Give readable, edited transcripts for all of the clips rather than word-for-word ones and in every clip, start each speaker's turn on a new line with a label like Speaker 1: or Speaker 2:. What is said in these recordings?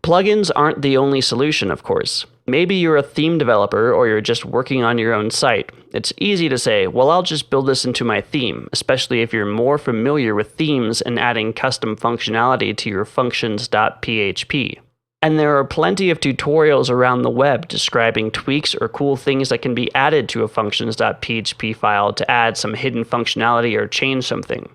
Speaker 1: Plugins aren't the only solution, of course. Maybe you're a theme developer or you're just working on your own site. It's easy to say, well, I'll just build this into my theme, especially if you're more familiar with themes and adding custom functionality to your functions.php. And there are plenty of tutorials around the web describing tweaks or cool things that can be added to a functions.php file to add some hidden functionality or change something.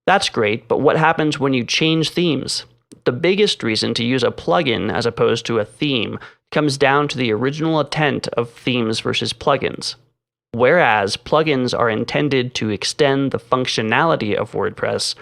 Speaker 1: That's great, but what happens when you change themes? The biggest reason to use a plugin as opposed to a theme comes down to the original intent of themes versus plugins. Whereas plugins are intended to extend the functionality of WordPress,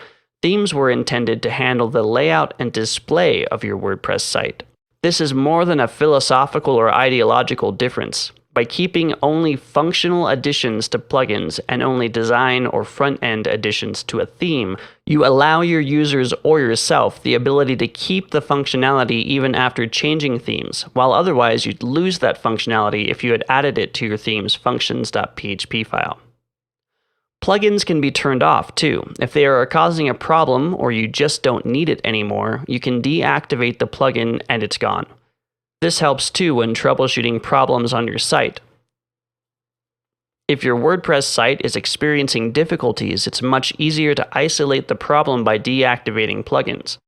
Speaker 1: themes were intended to handle the layout and display of your WordPress site. This is more than a philosophical or ideological difference. By keeping only functional additions to plugins and only design or front-end additions to a theme, you allow your users or yourself the ability to keep the functionality even after changing themes, while otherwise you'd lose that functionality if you had added it to your theme's functions.php file. Plugins can be turned off too. If they are causing a problem or you just don't need it anymore, you can deactivate the plugin and it's gone. This helps too when troubleshooting problems on your site. If your WordPress site is experiencing difficulties, it's much easier to isolate the problem by deactivating plugins.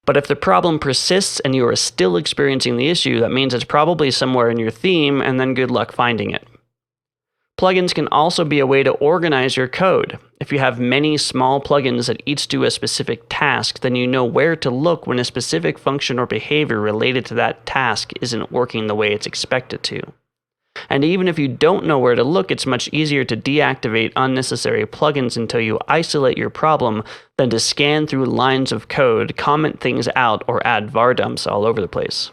Speaker 1: But if the problem persists and you are still experiencing the issue, that means it's probably somewhere in your theme, and then good luck finding it. Plugins can also be a way to organize your code. If you have many small plugins that each do a specific task, then you know where to look when a specific function or behavior related to that task isn't working the way it's expected to. And even if you don't know where to look, it's much easier to deactivate unnecessary plugins until you isolate your problem than to scan through lines of code, comment things out, or add var dumps all over the place.